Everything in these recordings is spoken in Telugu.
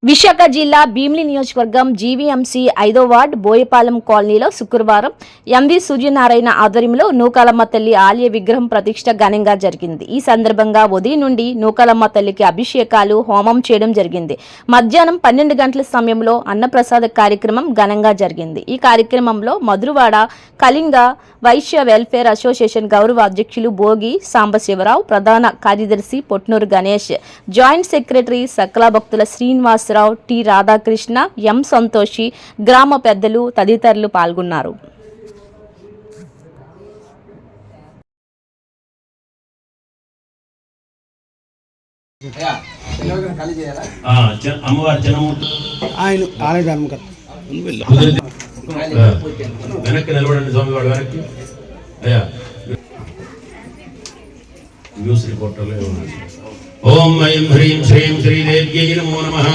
విశాఖ జిల్లా భీమిలి నియోజకవర్గం జీవీఎంసీ 5వ వార్డు బోయపాలెం కాలనీలో శుక్రవారం ఎంవి సూర్యనారాయణ ఆధ్వర్యంలో నూకాలమ్మ తల్లి ఆలయ విగ్రహం ప్రతిష్ఠ ఘనంగా జరిగింది. ఈ సందర్భంగా ఉదయం నుండి నూకాలమ్మ తల్లికి అభిషేకాలు, హోమం చేయడం జరిగింది. మధ్యాహ్నం 12 గంటల సమయంలో అన్నప్రసాద కార్యక్రమం ఘనంగా జరిగింది. ఈ కార్యక్రమంలో మధురవాడ కళింగ వైశ్య వెల్ఫేర్ అసోసియేషన్ గౌరవ అధ్యక్షులు భోగి సాంబశివరావు, ప్రధాన కార్యదర్శి పొట్నూరు గణేష్, జాయింట్ సెక్రటరీ సకల భక్తుల శ్రీనివాస్, టి రాధాకృష్ణ, ఎం సంతోషి, గ్రామ పెద్దలు తదితరులు పాల్గొన్నారు. వెనక్కి నిలబడండి స్వామివాడు, వెనక్కి అయ్యా. న్యూస్ రిపోర్టర్లో ఓం ఐం హ్రీం శ్రీం శ్రీదేవ్యై నమో నమః.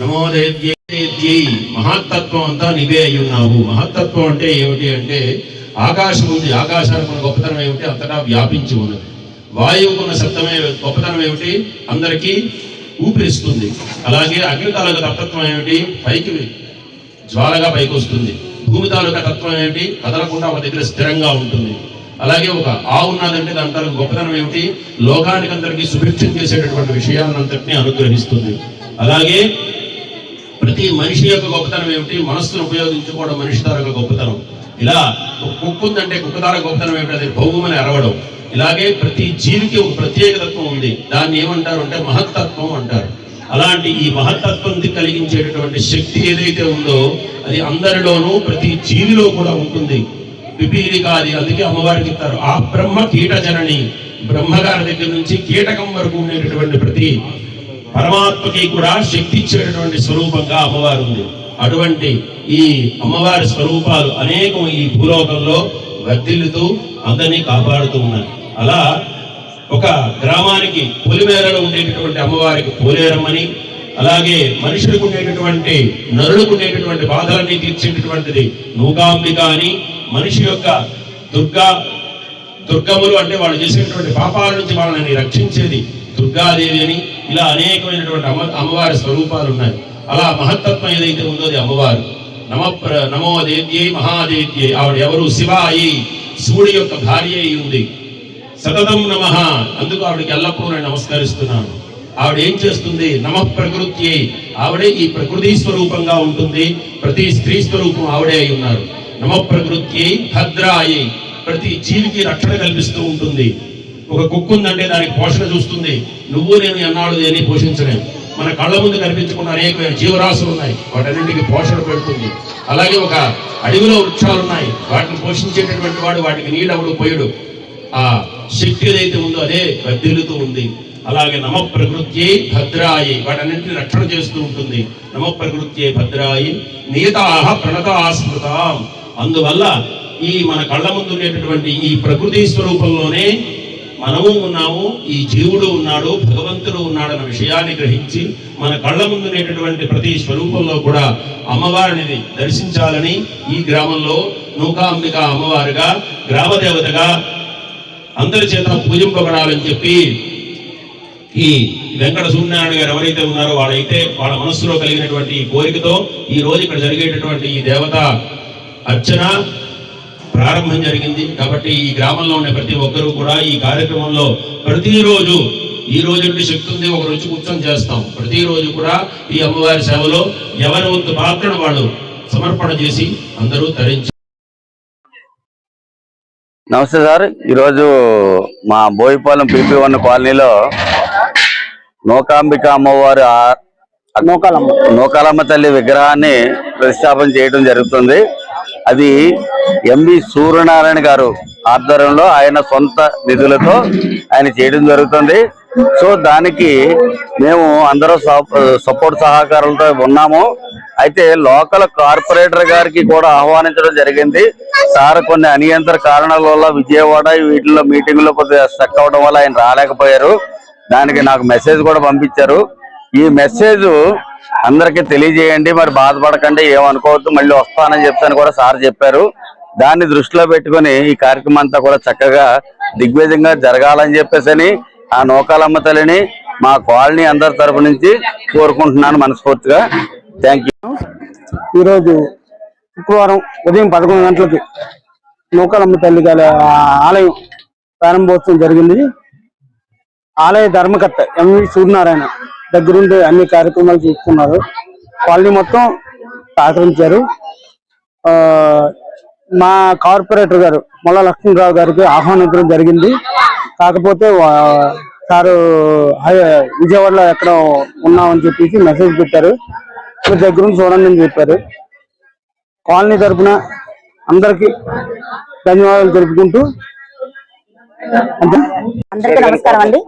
నమో దేవ్యై. మహత్తత్వం అంతా నీవే అయి ఉన్నావు. మహత్తత్వం అంటే ఏమిటి అంటే ఆకాశం ఉంది, ఆకాశానికి ఉన్న గొప్పతనం ఏమిటి? అంతటా వ్యాపించి ఉన్నది. వాయువుకున్న శబ్దమే గొప్పతనం ఏమిటి? అందరికీ ఊపిరిస్తుంది. అలాగే అగ్ని తాలూకా తత్వం ఏమిటి? పైకి జ్వాలగా పైకి వస్తుంది. భూమి తాలూకా తత్వం ఏమిటి? కదలకుండా ఒక దగ్గర స్థిరంగా ఉంటుంది. అలాగే ఒక ఆవు ఉన్నదంటే దాని తాలూకు గొప్పతనం ఏమిటి? లోకానికి అందరికీ సుభిక్షం చేసేటటువంటి విషయాన్నంతటినీ అనుగ్రహిస్తుంది. అలాగే ప్రతి మనిషి యొక్క గొప్పతనం ఏమిటి? మనస్సును ఉపయోగించుకోవడం మనిషి తాలూకా గొప్పతనం. ఇలా కుక్క ఉందంటే కుక్క తాలూకా గొప్పతనం ఏమిటి? అది భౌమని అరవడం. ఇలాగే ప్రతి జీవికి ఒక ప్రత్యేకతత్వం ఉంది. దాన్ని ఏమంటారు అంటే మహత్తత్వం అంటారు. అలాంటి ఈ మహత్తత్వం కలిగించేటటువంటి శక్తి ఏదైతే ఉందో అది అందరిలోనూ ప్రతి జీవిలో కూడా ఉంటుంది. పిపీలికాది, అందుకే అమ్మవారికి ఇస్తారు ఆ బ్రహ్మ కీట జనని. బ్రహ్మగారి దగ్గర నుంచి కీటకం వరకు ఉండేటటువంటి ప్రతి పరమాత్మకి కూడా శక్తి ఇచ్చేటటువంటి స్వరూపంగా అమ్మవారు ఉంది. అటువంటి ఈ అమ్మవారి స్వరూపాలు అనేకం ఈ భూలోకంలో వర్ధిల్లుతూ అందరినీ కాపాడుతూ ఉన్నాయి. అలా ఒక గ్రామానికి పొలిమేరలో ఉండేటటువంటి అమ్మవారికి పోలేరమ్మని, అలాగే మనుషులకు ఉండేటటువంటి నరులకు ఉండేటటువంటి బాధలన్నీ తీర్చేటటువంటిది నూకాంబిక అని, మనిషి యొక్క దుర్గములు అంటే వాళ్ళు చేసేటటువంటి పాపాల నుంచి వాళ్ళని రక్షించేది దుర్గాదేవి అని, ఇలా అనేకమైనటువంటి అమ్మవారి స్వరూపాలు ఉన్నాయి. అలా మహత్తత్వం ఏదైతే ఉందో అది అమ్మవారు. నమో దేవ్యై మహాదేవ్యై. ఆవిడ ఎవరు? శివాయి, శివుడి యొక్క భార్య అయి ఉంది. సతతం నమః, అందుకు ఆవిడకి ఎల్లప్పుడూ నేను నమస్కరిస్తున్నాను. ఆవిడ ఏం చేస్తుంది? నమః ప్రకృత్యై. ఆవిడే ఈ ప్రకృతి స్వరూపంగా ఉంటుంది. ప్రతి స్త్రీ స్వరూపం ఆవిడే అయి ఉన్నారు. నమః ప్రకృత్యై భద్రాయై. ప్రతి జీవికి రక్షణ కల్పిస్తూ ఉంటుంది. ఒక కుక్క ఉందంటే దానికి పోషణ చూస్తుంది. నువ్వు నేను ఎన్నాళ్ళు దేన్ని పోషించలేము. మన కళ్ళ ముందు కనిపించుకున్న అనేకమైన జీవరాశులు ఉన్నాయి, వాటన్నింటికి పోషణ పెడుతుంది. అలాగే ఒక అడవిలో వృక్షాలు ఉన్నాయి, వాటిని పోషించేటటువంటి వాడు వాటికి నీడవుడు పోయుడు. ఆ శక్తి ఏదైతే ఉందో అదే వర్ధిల్లుతూ ఉంది. అలాగే నమః ప్రకృత్యై భద్రాయి, వాటన్నింటిని రక్షణ చేస్తూ ఉంటుంది. నమః ప్రకృత్యై భద్రాయి నియతాః ప్రణతాస్మృతాం. అందువల్ల ఈ మన కళ్ళ ముందు ఉండేటటువంటి ఈ ప్రకృతి స్వరూపంలోనే మనము ఉన్నాము, ఈ జీవుడు ఉన్నాడు, భగవంతుడు ఉన్నాడన్న విషయాన్ని గ్రహించి మన కళ్ళ ముందు ఉండేటటువంటి ప్రతి స్వరూపంలో కూడా అమ్మవారిని దర్శించాలని ఈ గ్రామంలో నూకాంబిక అమ్మవారుగా, గ్రామదేవతగా అందరి చేత పూజింపబడాలని చెప్పి ఈ వెంకట సూర్యనారాయణ గారు ఎవరైతే ఉన్నారో వాళ్ళ మనస్సులో కలిగినటువంటి ఈ కోరికతో ఈ రోజు ఇక్కడ జరిగేటటువంటి ఈ దేవత అర్చన ప్రారంభం జరిగింది. కాబట్టి ఈ గ్రామంలో ఉండే ప్రతి ఒక్కరూ కూడా ఈ కార్యక్రమంలో ప్రతిరోజు, ఈ రోజు శక్తి ఉంది ఒక రోజు కూర్చొని చేస్తాం, ప్రతిరోజు కూడా ఈ అమ్మవారి సేవలో ఎవరి వంతు పాత్రను వాళ్ళు సమర్పణ చేసి అందరూ తరించి. నమస్తే సార్. ఈరోజు మా బోయపాలెం PP1 కాలనీలో నూకాంబిక అమ్మవారి నూకాలమ్మ తల్లి విగ్రహాన్ని ప్రతిష్టాపన చేయడం జరుగుతుంది. అది ఎంవి సూర్యనారాయణ గారు ఆధ్వర్యంలో ఆయన సొంత నిధులతో ఆయన చేయడం జరుగుతుంది. సో దానికి మేము అందరూ సపోర్ట్ సహకారాలతో ఉన్నాము. అయితే లోకల్ కార్పొరేటర్ గారికి కూడా ఆహ్వానించడం జరిగింది. సార్ కొన్ని అనియంత్రణ కారణాల వల్ల విజయవాడ వీటిల్లో మీటింగ్లో కొద్దిగా స్టక్ అవడం వల్ల ఆయన రాలేకపోయారు. దానికి నాకు మెసేజ్ కూడా పంపించారు. ఈ మెసేజ్ అందరికీ తెలియజేయండి, మరి బాధపడకండి, ఏమనుకోవద్దు, మళ్ళీ వస్తానని చెప్తాను కూడా సార్ చెప్పారు. దాన్ని దృష్టిలో పెట్టుకుని ఈ కార్యక్రమం అంతా కూడా చక్కగా దిగ్విజయంగా జరగాలని చెప్పేసి ఆ నూకాలమ్మ తల్లిని మా కాలనీ అందరి తరపు నుంచి కోరుకుంటున్నాను మనస్ఫూర్తిగా. Thank you. ఈరోజు శుక్రవారం ఉదయం 11 గంటలకి నూకాలమ్మ తల్లి గారి ఆలయం ప్రారంభోత్సవం జరిగింది. ఆలయ ధర్మకర్త ఎంవి సూర్యనారాయణ దగ్గరుండి అన్ని కార్యక్రమాలు చూసుకున్నారు. కాలనీ మొత్తం సహకరించారు. మా కార్పొరేటర్ గారు మొల్ల లక్ష్మణరావు గారికి ఆహ్వానించడం జరిగింది. కాకపోతే సారు విజయవాడలో ఎక్కడ ఉన్నామని చెప్పేసి మెసేజ్ పెట్టారు. మీ దగ్గరుండి చూడండి అని చెప్పారు. కాలనీ తరఫున అందరికి ధన్యవాదాలు తెలుపుకుంటూ అందరికీ నమస్కారం అండి.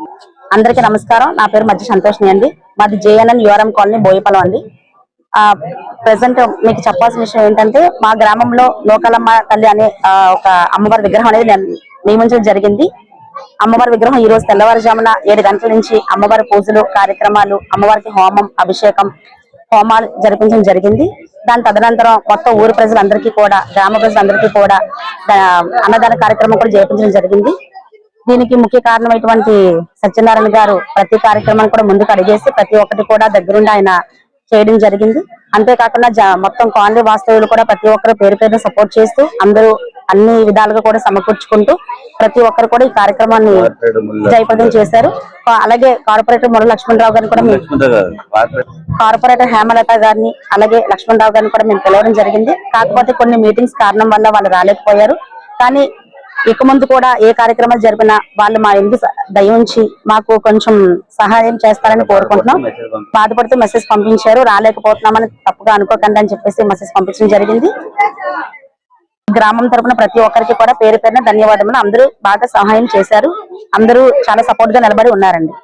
అందరికీ నమస్కారం. నా పేరు మధ్య సంతోషిని అండి. మాది జేఎన్ఎన్ యుఆర్ఎం కాలనీ బోయపాలెం అండి. ప్రెసెంట్ మీకు చెప్పాల్సిన విషయం ఏంటంటే మా గ్రామంలో నూకాలమ్మ తల్లి అనే ఒక అమ్మవారి విగ్రహం అనేది నియమించడం జరిగింది. అమ్మవారి విగ్రహం ఈ రోజు తెల్లవారుజామున 7 గంటల నుంచి అమ్మవారి పూజలు కార్యక్రమాలు, అమ్మవారికి హోమం అభిషేకం హోమాలు జరిపించడం జరిగింది. దాని తదనంతరం మొత్తం ఊరు ప్రజలందరికీ కూడా గ్రామ ప్రజలందరికీ కూడా అన్నదాన కార్యక్రమం కూడా జరిపించడం జరిగింది. దీనికి ముఖ్య కారణమైనటువంటి సత్యనారాయణ గారు ప్రతి కార్యక్రమాన్ని కూడా ముందుకు అడిగేసి ప్రతి ఒక్కటి కూడా దగ్గరుండి ఆయన చేయడం జరిగింది. అంతేకాకుండా మొత్తం కాలనీ వాస్తవులు కూడా ప్రతి ఒక్కరు పేరు పేరు సపోర్ట్ చేస్తూ అందరూ అన్ని విధాలుగా కూడా సమకూర్చుకుంటూ ప్రతి ఒక్కరు కూడా ఈ కార్యక్రమాన్ని జయప్రదం చేశారు. అలాగే కార్పొరేటర్ మొల్ల లక్ష్మణరావు గారిని కూడా కార్పొరేటర్ హేమలత గారిని అలాగే లక్ష్మణరావు గారిని కూడా మేము పిలవడం జరిగింది. కాకపోతే కొన్ని మీటింగ్స్ కారణం వల్ల వాళ్ళు రాలేకపోయారు. కానీ ఇక ముందు కూడా ఏ కార్యక్రమాలు జరిపినా వాళ్ళు మా ఇంటి దయ ఉంచి మాకు కొంచెం సహాయం చేస్తారని కోరుకుంటున్నాం. బాధపడుతూ మెసేజ్ పంపించారు. రాలేకపోతున్నామని తప్పుగా అనుకోకండి అని చెప్పేసి మెసేజ్ పంపించడం జరిగింది. గ్రామం తరపున ప్రతి ఒక్కరికి కూడా పేరు పేరున ధన్యవాదములు. అందరూ బాగా సహాయం చేశారు. అందరూ చాలా సపోర్ట్ గా నిలబడి ఉన్నారండి.